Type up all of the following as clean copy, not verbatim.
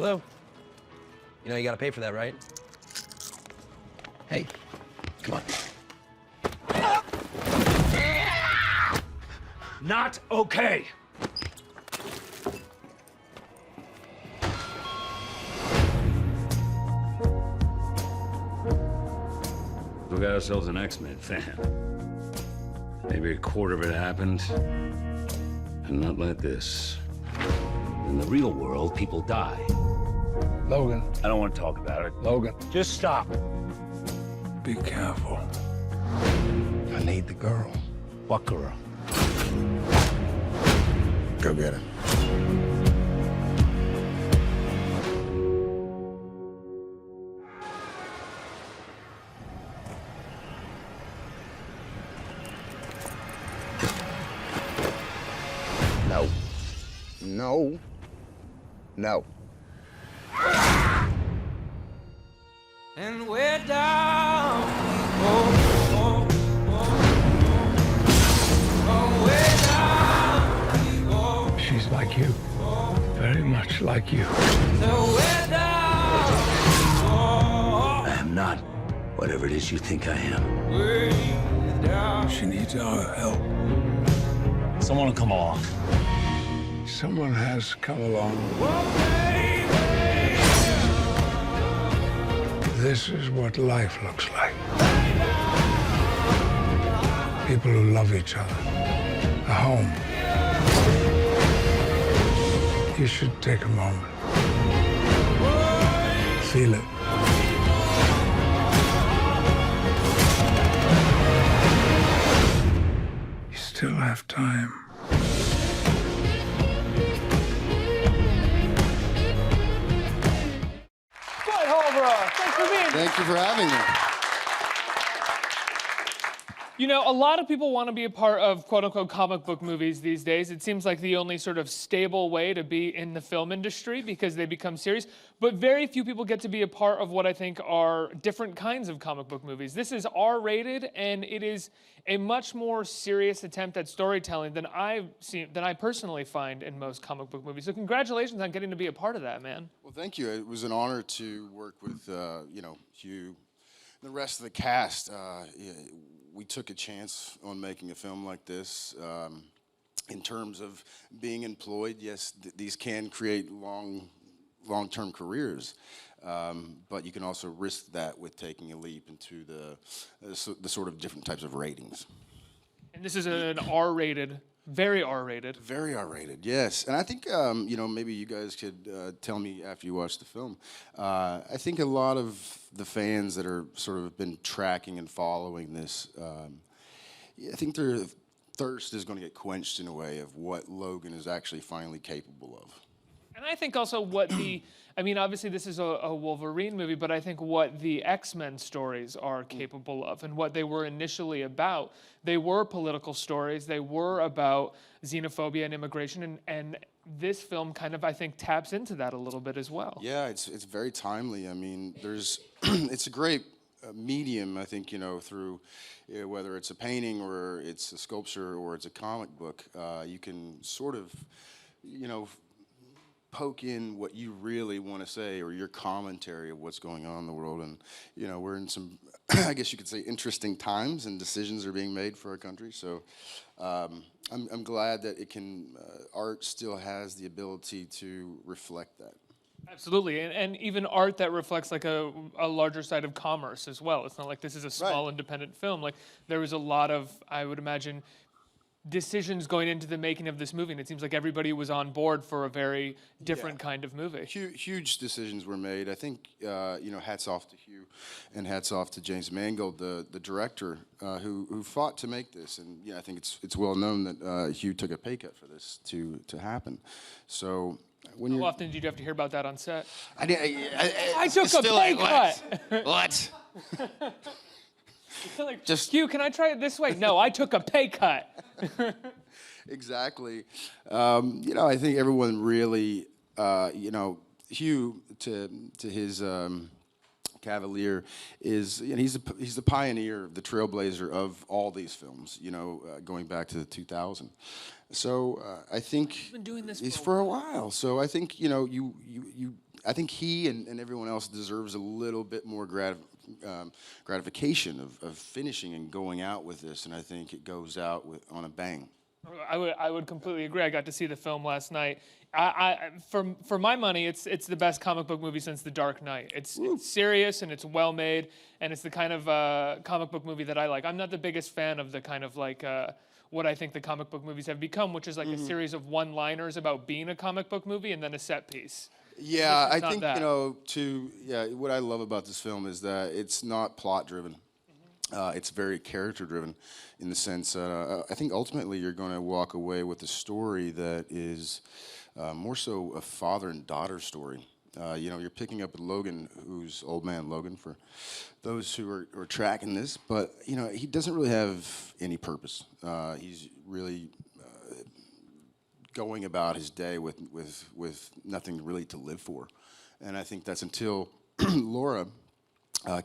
Hello? You know you gotta pay for that, right? Hey, come on. Not okay. We got ourselves an X-Men fan. Maybe a quarter of it happened, and not like this. In the real world, people die. Logan. I don't want to talk about it. Logan. Just stop. Be careful. I need the girl. What girl? Go get her. No. No. No. And we're down. Oh, we're down. She's like you. Very much like you. So we're down. I am not whatever it is you think I am. We're down. She needs our help. Someone will come along. Someone has come along. This is what life looks like. People who love each other. A home. You should take a moment. Feel it. You still have time. Holbrook, thanks for being here. Thank you for having me. You know, a lot of people want to be a part of quote-unquote comic book movies these days. It seems like the only sort of stable way to be in the film industry because they become serious. But very few people get to be a part of what I think are different kinds of comic book movies. This is R-rated, and it is a much more serious attempt at storytelling than I personally find in most comic book movies. So congratulations on getting to be a part of that, man. Well, thank you. It was an honor to work with, Hugh, and the rest of the cast. We took a chance on making a film like this. In terms of being employed, yes, these can create long-term careers, but you can also risk that with taking a leap into the sort of different types of ratings. And this is an R-rated, very R-rated. Very R-rated, yes. And I think, maybe you guys could tell me after you watch the film. I think a lot of the fans that are sort of been tracking and following this, I think their thirst is going to get quenched in a way of what Logan is actually finally capable of. And I think also what obviously this is a Wolverine movie, but I think what the X-Men stories are capable of and what they were initially about, they were political stories, they were about xenophobia and immigration, and this film kind of, I think, taps into that a little bit as well. Yeah, it's very timely. I mean, it's a great medium, I think, through whether it's a painting or it's a sculpture or it's a comic book, you can sort of, poke in what you really want to say or your commentary of what's going on in the world. And, we're in some, I guess you could say, interesting times and decisions are being made for our country. So I'm glad that art still has the ability to reflect that. Absolutely, and even art that reflects like a larger side of commerce as well. It's not like this is a small independent film. Like there was a lot of, I would imagine, decisions going into the making of this movie, and it seems like everybody was on board for a very different kind of movie. Huge decisions were made. I think, hats off to Hugh and hats off to James Mangold, the director, who fought to make this. And I think it's well known that Hugh took a pay cut for this to happen. So how often did you have to hear about that on set? I took a pay cut. What? Like, Hugh, can I try it this way? No, I took a pay cut. Exactly. I think everyone really, Hugh, to his Cavalier, is he's the pioneer, the trailblazer of all these films. Going back to the 2000. So I think he's been doing this for a while. So I think you I think he and everyone else deserves a little bit more gratification of finishing and going out with this, and I think it goes out on a bang. I would completely agree. I got to see the film last night. For my money, it's the best comic book movie since The Dark Knight. It's serious and it's well made, and it's the kind of comic book movie that I like. I'm not the biggest fan of the kind of like what I think the comic book movies have become, which is like a series of one-liners about being a comic book movie and then a set piece. Yeah, I think that. what I love about this film is that it's not plot driven. It's very character driven, in the sense that I think ultimately you're going to walk away with a story that is more so a father and daughter story. You're picking up Logan, who's old man Logan, for those who are tracking this, but he doesn't really have any purpose. He's really going about his day with nothing really to live for, and I think that's until Laura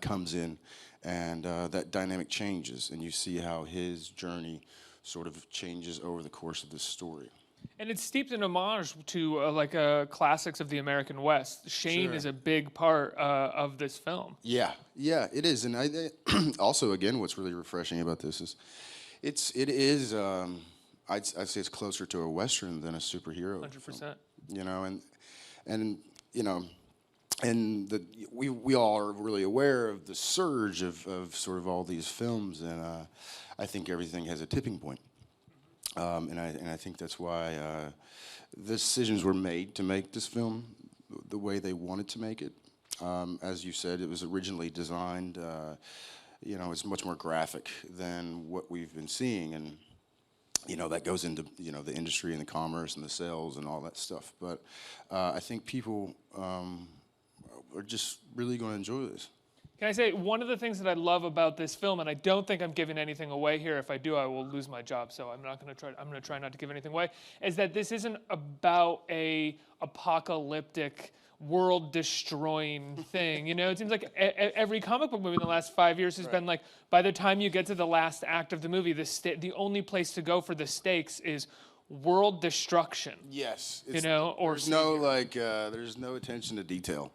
comes in, and that dynamic changes, and you see how his journey sort of changes over the course of this story. And it's steeped in homage to classics of the American West. Shane Sure. is a big part of this film. Yeah, it is, and I also, again, what's really refreshing about this is, it is. I'd say it's closer to a Western than a superhero. 100%. And we all are really aware of the surge of sort of all these films, and I think everything has a tipping point. And I think that's why the decisions were made to make this film the way they wanted to make it. As you said, it was originally designed, it's much more graphic than what we've been seeing, and that goes into the industry and the commerce and the sales and all that stuff. But I think people are just really going to enjoy this. Can I say, one of the things that I love about this film, and I don't think I'm giving anything away here. If I do, I will lose my job. So I'm going to try not to give anything away. Is that this isn't about a apocalyptic, world-destroying thing. It seems like every comic book movie in the last 5 years has been like, by the time you get to the last act of the movie, the only place to go for the stakes is world destruction. Yes. Or there's no attention to detail.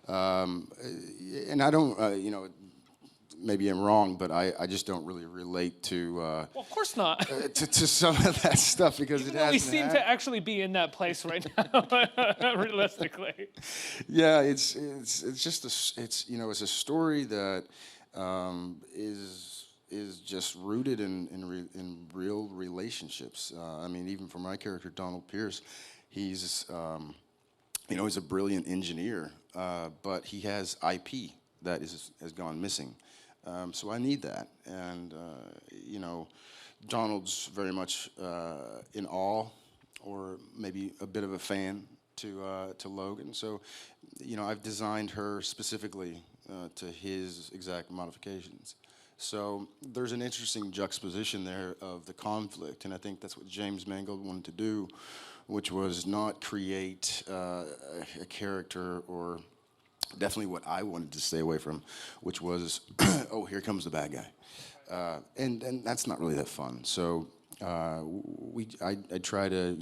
And I don't, maybe I'm wrong, but I just don't really relate to. Well, of course not. to some of that stuff, because Even it though has. we seem to actually be in that place right now, realistically. Yeah, it's just it's a story that is just rooted in real relationships. I mean, even for my character, Donald Pierce, he's he's a brilliant engineer, but he has IP that has gone missing. So I need that, and Donald's very much in awe, or maybe a bit of a fan to Logan. So I've designed her specifically to his exact modifications. So there's an interesting juxtaposition there of the conflict, and I think that's what James Mangold wanted to do, which was not create a character, or definitely what I wanted to stay away from, which was, oh, here comes the bad guy, and that's not really that fun. So I try to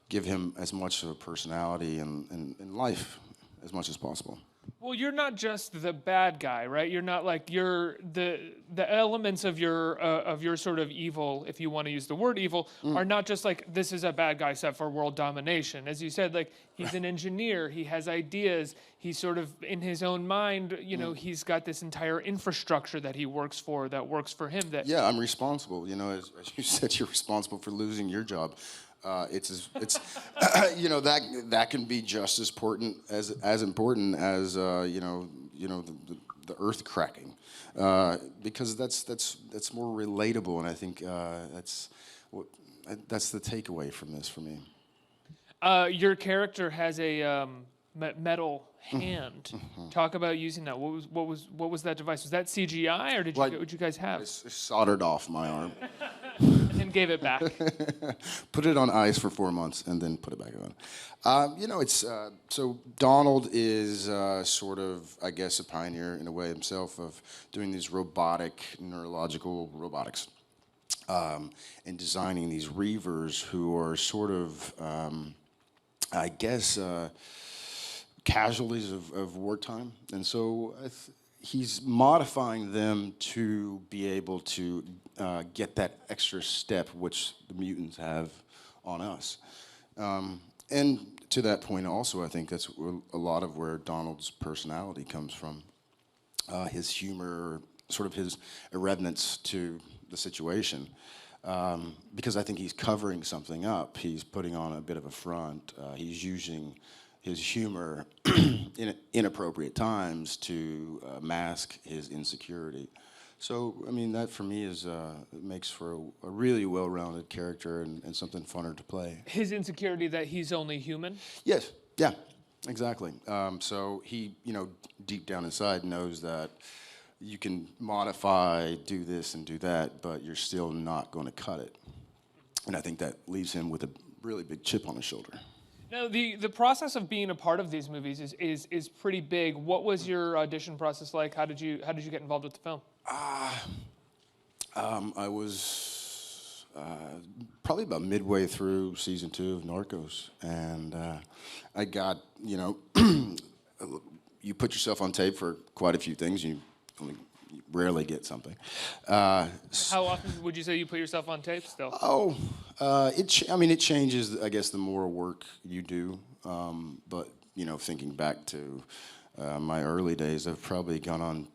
give him as much of a personality and life as much as possible. Well, you're not just the bad guy, right? You're not like the elements of your sort of evil, if you want to use the word evil, are not just like, this is a bad guy set for world domination. As you said, like, he's an engineer, he has ideas, he's sort of in his own mind, he's got this entire infrastructure that he works for, that works for him. Yeah, I'm responsible. As you said, you're responsible for losing your job. It's that can be just as important as the earth cracking, because that's more relatable, and I think that's the takeaway from this for me. Your character has a metal hand. Talk about using that. What was that device? Was that CGI, or did you guys have? It's soldered off my arm. And gave it back. Put it on ice for 4 months and then put it back on. So Donald is sort of, I guess, a pioneer in a way himself of doing these neurological robotics, and designing these reavers who are sort of, I guess, casualties of wartime, and so he's modifying them to be able to get that extra step which the mutants have on us. And to that point also, I think that's a lot of where Donald's personality comes from. His humor, sort of his irreverence to the situation. Because I think he's covering something up. He's putting on a bit of a front. He's using his humor in inappropriate times to mask his insecurity. So, I mean, that for me is it makes for a really well-rounded character and something funner to play. His insecurity that he's only human? Yes, yeah, exactly. So he, deep down inside knows that you can modify, do this and do that, but you're still not going to cut it. And I think that leaves him with a really big chip on his shoulder. Now, the process of being a part of these movies is pretty big. What was your audition process like? How did you get involved with the film? I was probably about midway through season 2 of Narcos, and I got, you put yourself on tape for quite a few things. You rarely get something. How often would you say you put yourself on tape still? It changes, I guess, the more work you do. But, thinking back to my early days, I've probably gone on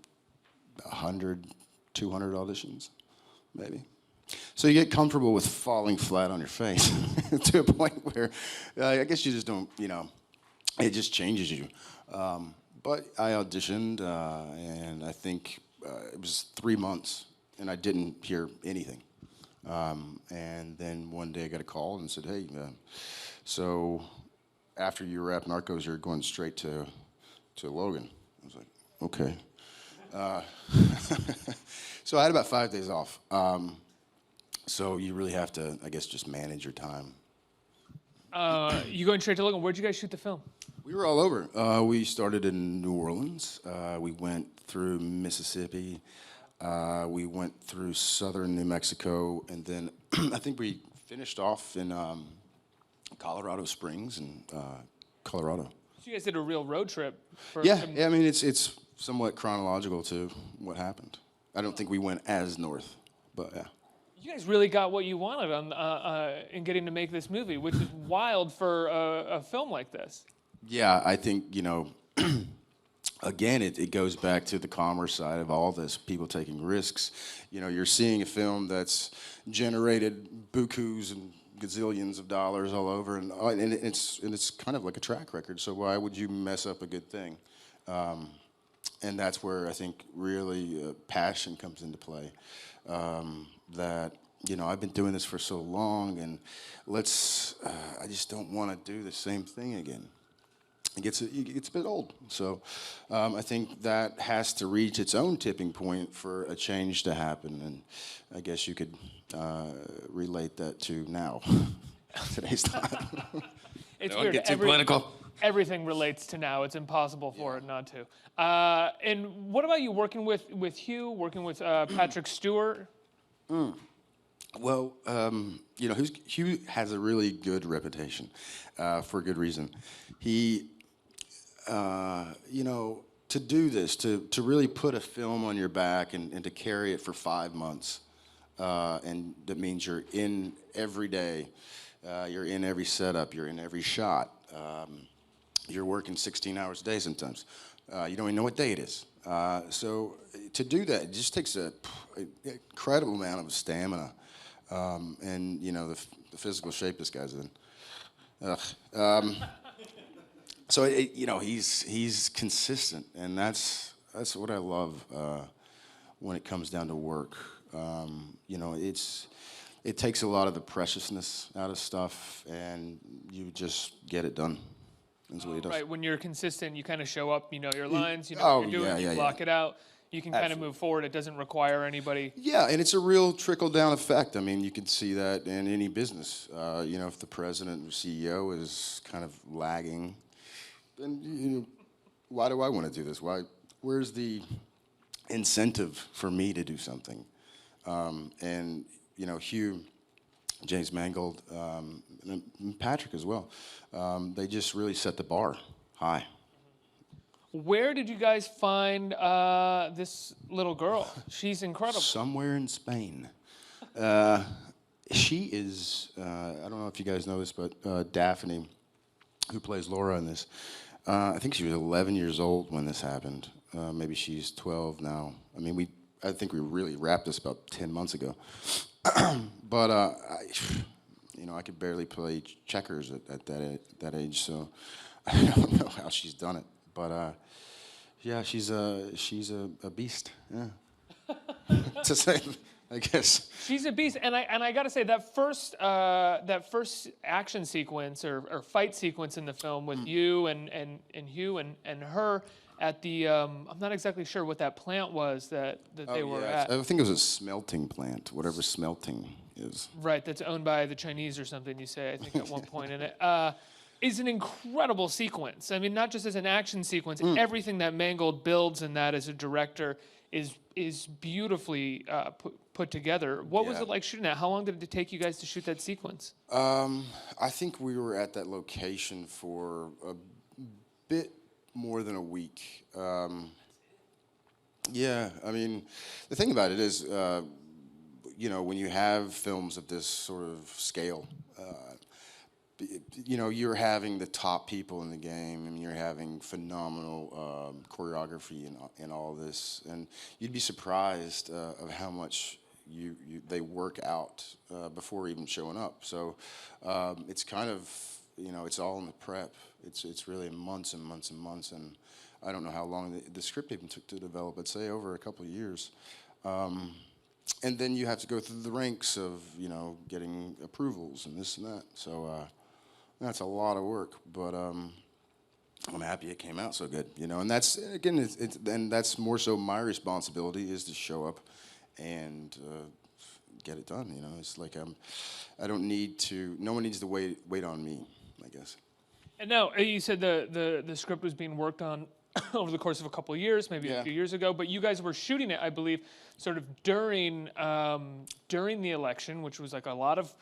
100, 200 auditions, maybe. So you get comfortable with falling flat on your face to a point where I guess you just don't, it just changes you. But I auditioned, and I think it was 3 months, and I didn't hear anything. And then one day I got a call and said, hey, so after you wrap Narcos, you're going straight to Logan. I was like, okay. So I had about 5 days off. So you really have to, I guess, just manage your time. You going straight to Logan? Where'd you guys shoot the film? We were all over. We started in New Orleans. We went through Mississippi. We went through southern New Mexico. And then I think we finished off in Colorado Springs and Colorado. So you guys did a real road trip. Yeah, I mean, it's somewhat chronological to what happened. I don't think we went as north, but yeah. You guys really got what you wanted in getting to make this movie, which is wild for a film like this. Yeah, I think, again, it goes back to the commerce side of all this, people taking risks. You're seeing a film that's generated bukus and gazillions of dollars all over, and it's kind of like a track record, so why would you mess up a good thing? And that's where I think really passion comes into play. That, I've been doing this for so long, and I just don't want to do the same thing again. It gets a bit old. So I think that has to reach its own tipping point for a change to happen, and I guess you could relate that to now, today's time. It's Don't weird. get too political. Everything relates to now. It's impossible for it not to. And what about you working with Hugh, working with Patrick Stewart? Well, Hugh has a really good reputation for good reason. He, to do this, to really put a film on your back and to carry it for 5 months, and that means you're in every day, you're in every setup, you're in every shot. You're working 16 hours a day sometimes. You don't even know what day it is. So to do that, it just takes an incredible amount of stamina. And, the physical shape this guy's in. So, he's consistent, and that's what I love when it comes down to work. It takes a lot of the preciousness out of stuff, and you just get it done. That's what he does. Right, when you're consistent, you kind of show up, you know your lines, you know what you're doing, you block it out. You can kind of move forward. It doesn't require anybody. Yeah, and it's a real trickle-down effect. I mean, you can see that in any business. If the president or CEO is kind of lagging, then why do I want to do this? Where's the incentive for me to do something? And Hugh, James Mangold, and Patrick as well. They just really set the bar high. Where did you guys find this little girl? She's incredible. Somewhere in Spain. She is, I don't know if you guys know this, but Daphne, who plays Laura in this, I think she was 11 years old when this happened. Maybe she's 12 now. I mean, I think we really wrapped this about 10 months ago. But, I could barely play checkers at that age, so I don't know how she's done it. But, yeah, she's a beast, yeah. To say, I guess. She's a beast, and I gotta say that first action sequence or fight sequence in the film with you and Hugh and her at the I'm not exactly sure what that plant was that they were at. I think it was a smelting plant, whatever smelting is. Right, that's owned by the Chinese or something. You say I think at one point in it. Is an incredible sequence. I mean, not just as an action sequence, everything that Mangold builds in that as a director is beautifully put together. What was it like shooting that? How long did it take you guys to shoot that sequence? I think we were at that location for a bit more than a week. Yeah, I mean, the thing about it is, when you have films of this sort of scale, you're having the top people in the game, and you're having phenomenal choreography and all this, and you'd be surprised of how much they work out before even showing up. So it's kind of, it's all in the prep. It's really months and months and months, and I don't know how long the script even took to develop. I'd say over a couple of years. And then you have to go through the ranks of, getting approvals and this and that. So that's a lot of work, but I'm happy it came out so good, And that's, again, and that's more so my responsibility is to show up and get it done, It's like I don't need to, no one needs to wait on me, I guess. And now, you said the script was being worked on over the course of a couple of years, maybe a few years ago, but you guys were shooting it, I believe, sort of during the election, which was like a lot of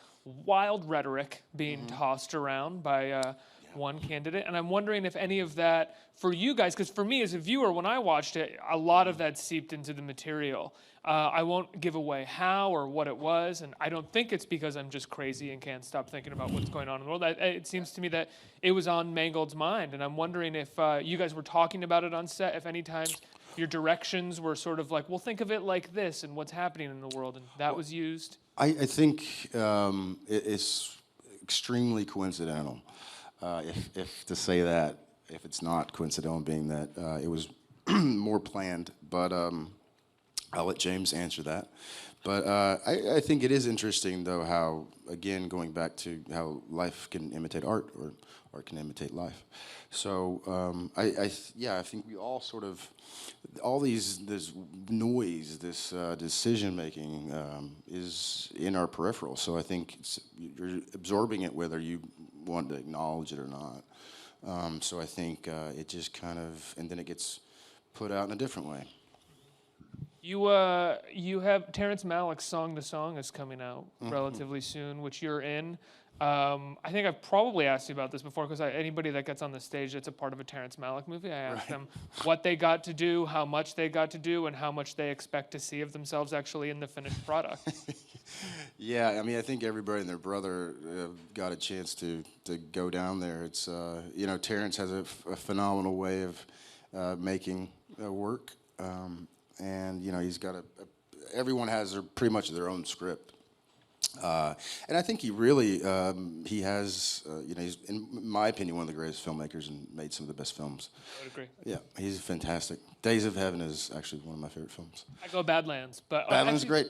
wild rhetoric being tossed around by one candidate. And I'm wondering if any of that, for you guys, because for me as a viewer, when I watched it, a lot of that seeped into the material. I won't give away how or what it was, and I don't think it's because I'm just crazy and can't stop thinking about what's going on in the world. It seems to me that it was on Mangold's mind, and I'm wondering if you guys were talking about it on set, if any times your directions were sort of like, well, think of it like this and what's happening in the world, and that was used. I think it's extremely coincidental, if to say that, if it's not coincidental, being that it was more planned, but I'll let James answer that. But I think it is interesting, though, how, again, going back to how life can imitate art, or art can imitate life. So I think we all sort of, all this noise, this decision-making is in our peripheral. So I think you're absorbing it whether you want to acknowledge it or not. So I think it just kind of, and then it gets put out in a different way. You have Terrence Malick's Song to Song is coming out relatively soon, which you're in. I think I've probably asked you about this before, because anybody that gets on the stage that's a part of a Terrence Malick movie, I ask them what they got to do, how much they got to do, and how much they expect to see of themselves actually in the finished product. Yeah, I mean, I think everybody and their brother got a chance to go down there. It's Terrence has a phenomenal way of making work. And he's got everyone has pretty much their own script, and I think he really he has he's, in my opinion, one of the greatest filmmakers and made some of the best films. I would agree. Yeah, he's fantastic. Days of Heaven is actually one of my favorite films. I go Badlands, but Badlands is great.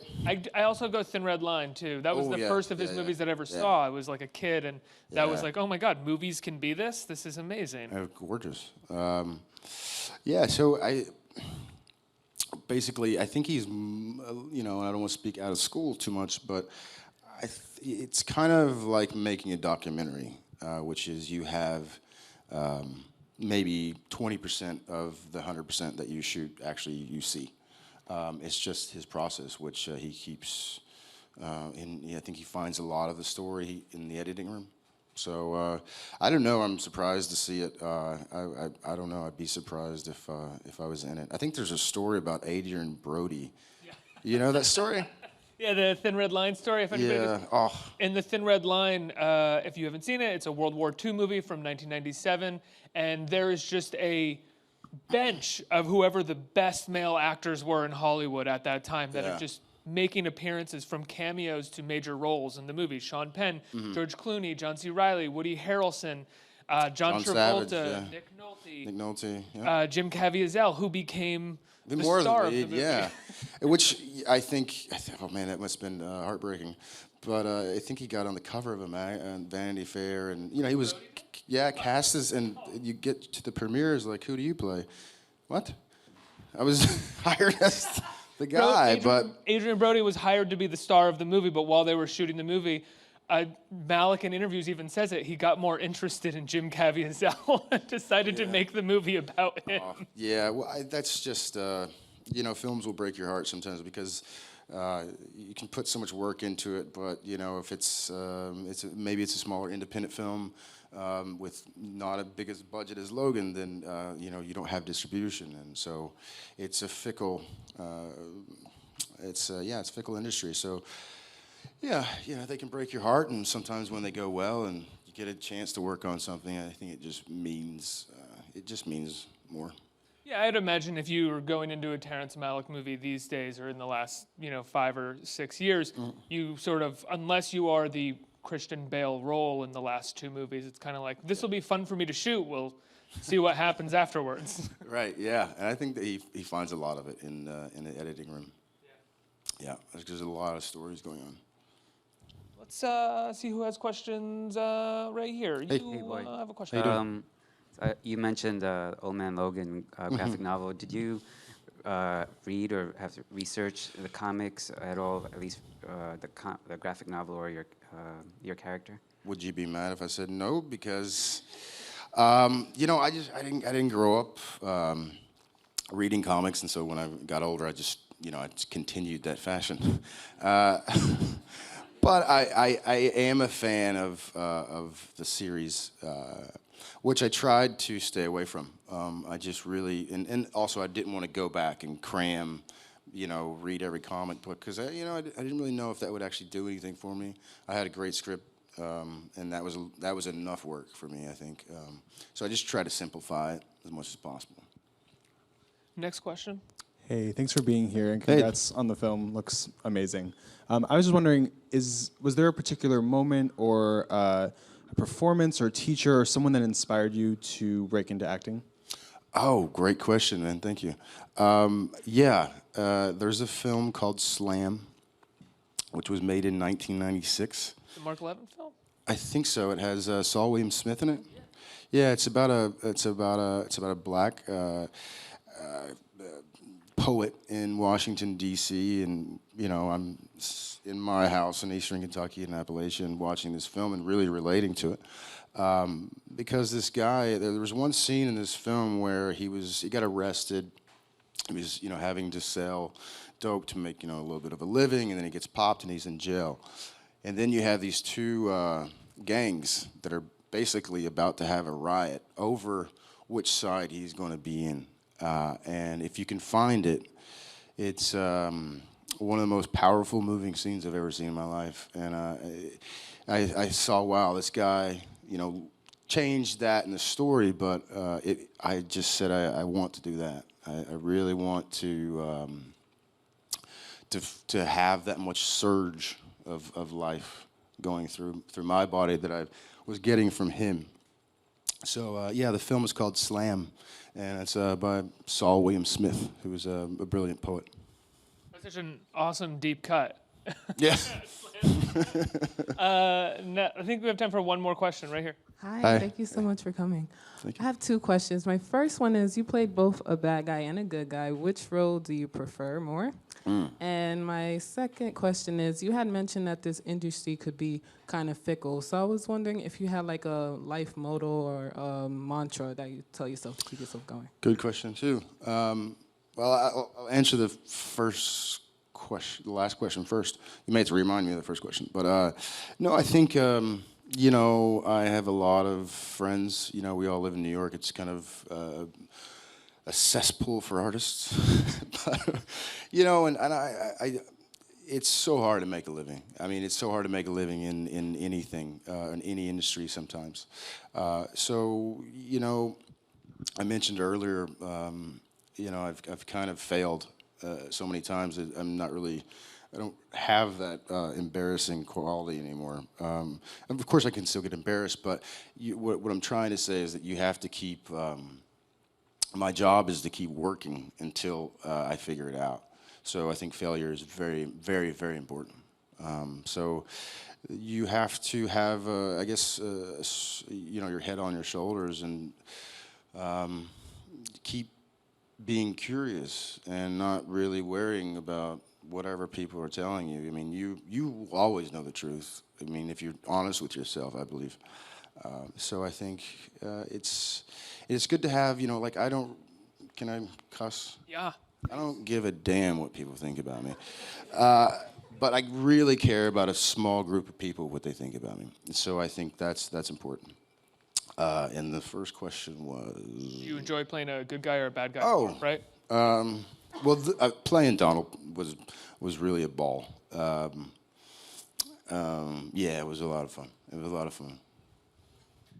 I also go Thin Red Line too. That was the first of his movies that I ever saw. I was like a kid, and that was like, oh my God, movies can be this. This is amazing. Gorgeous. So basically, I think he's, and I don't want to speak out of school too much, but it's kind of like making a documentary, which is you have maybe 20% of the 100% that you shoot actually you see. It's just his process, which he keeps, I think he finds a lot of the story in the editing room. So I don't know. I'm surprised to see it. I don't know. I'd be surprised if I was in it. I think there's a story about Adrian Brody. Yeah. You know that story? Yeah, the Thin Red Line story. If anybody Yeah. Oh. In the Thin Red Line, if you haven't seen it, it's a World War II movie from 1997, and there is just a bench of whoever the best male actors were in Hollywood at that time that are just making appearances from cameos to major roles in the movie. Sean Penn, George Clooney, John C. Reilly, Woody Harrelson, John Travolta, Savage, Nick Nolte, Nick Nolte. Yeah. Jim Caviezel, who became the More star of the lead, of the movie. yeah. Which I think, oh man, that must have been heartbreaking. But I think he got on the cover of a Vanity Fair, and he was, cast as, and you get to the premieres like, who do you play? What? I was hired as the guy, Adrian Brody was hired to be the star of the movie, but while they were shooting the movie, Malick in interviews even says it. He got more interested in Jim Caviezel and decided to make the movie about him. Yeah, well, that's just, films will break your heart sometimes because you can put so much work into it, but if maybe it's a smaller independent film with not as big a budget as Logan, then you don't have distribution, and so it's a fickle, it's a fickle industry. So. Yeah, they can break your heart, and sometimes when they go well and you get a chance to work on something, I think it just means more. Yeah, I'd imagine if you were going into a Terrence Malick movie these days or in the last 5 or 6 years, you sort of, unless you are the Christian Bale role in the last 2 movies, it's kind of like, this will be fun for me to shoot. We'll see what happens afterwards. Right, yeah, and I think that he finds a lot of it in the editing room. Yeah, there's a lot of stories going on. Let's see who has questions right here. Hey, You have a question. You mentioned Old Man Logan graphic novel. Did you read or have to research the comics at all? At least the graphic novel or your character? Would you be mad if I said no? Because I didn't grow up reading comics, and so when I got older, I just continued that fashion. But I am a fan of the series, which I tried to stay away from. I just really, and also I didn't want to go back and cram, read every comic book, because I didn't really know if that would actually do anything for me. I had a great script, and that was enough work for me, I think. So I just try to simplify it as much as possible. Next question. Hey, thanks for being here, and congrats on the film. Looks amazing. I was just wondering, was there a particular moment or a performance or teacher or someone that inspired you to break into acting? Oh, great question, man. Thank you. There's a film called Slam, which was made in 1996. The Mark Levin film? I think so. It has Saul William Smith in it. Yeah, it's about a black poet in Washington, D.C., and I'm in my house in eastern Kentucky in Appalachia and watching this film and really relating to it, because this guy, there was one scene in this film where he got arrested. He was having to sell dope to make a little bit of a living, and then he gets popped and he's in jail. And then you have these 2 gangs that are basically about to have a riot over which side he's going to be in. And if you can find it, it's one of the most powerful, moving scenes I've ever seen in my life. And I saw, wow, this guy, changed that in the story, but I just said I want to do that. I really want to have that much surge of life going through my body that I was getting from him. So the film is called Slam, and it's by Saul William Smith, who is a brilliant poet. That's such an awesome deep cut. Yeah. I think we have time for one more question right here. Hi, thank you so much for coming. I have 2 questions. My first one is, you played both a bad guy and a good guy. Which role do you prefer more? And my second question is, you had mentioned that this industry could be kind of fickle. So I was wondering if you had like a life motto or a mantra that you tell yourself to keep yourself going. Good question, too. Well, I'll answer the last question first. You may have to remind me of the first question. But no, I think You know, I have a lot of friends. You know, we all live in New York. It's kind of a cesspool for artists. But, you know, and I it's so hard to make a living. I mean, it's so hard to make a living in anything, in any industry sometimes. So, you know, I mentioned earlier, you know, I've kind of failed so many times that I don't have that embarrassing quality anymore. And of course, I can still get embarrassed, but what I'm trying to say is that you have to keep, my job is to keep working until I figure it out. So I think failure is very, very, very important. So you have to have, I guess, you know, your head on your shoulders and keep being curious and not really worrying about whatever people are telling you. I mean, you always know the truth. I mean, if you're honest with yourself, I believe. So I think it's good to have, you know, like can I cuss? Yeah. I don't give a damn what people think about me. But I really care about a small group of people, what they think about me. And so I think that's important. And the first question was... You enjoy playing a good guy or a bad guy, right? Well, playing Donald was really a ball. Yeah, it was a lot of fun. It was a lot of fun.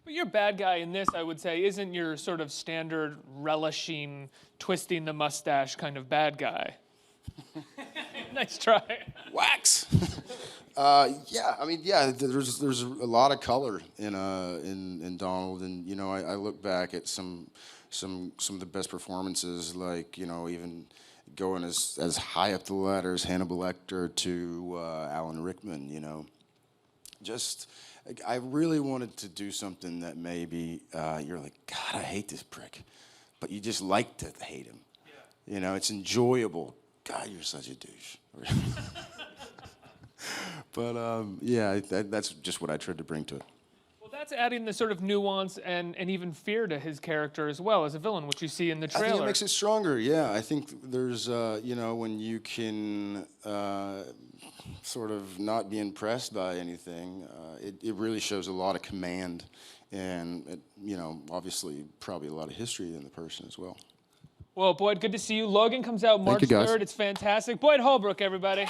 But your bad guy in this, I would say, isn't your sort of standard relishing, twisting the mustache kind of bad guy. Nice try. Wax. Yeah, I mean, yeah. There's a lot of color in Donald, and you know, I look back at some of the best performances, like, you know, even going as high up the ladder as Hannibal Lecter to Alan Rickman. You know, just I really wanted to do something that maybe you're like, God, I hate this prick, but you just like to hate him. Yeah. You know, it's enjoyable. God, you're such a douche. But yeah, that's just what I tried to bring to it. Well, that's adding the sort of nuance and even fear to his character as well as a villain, which you see in the trailer. I think it makes it stronger. Yeah, I think there's you know, when you can sort of not be impressed by anything, it really shows a lot of command, and you know, obviously probably a lot of history in the person as well. Well, Boyd, good to see you. Logan comes out March 3rd. It's fantastic. Boyd Holbrook, everybody.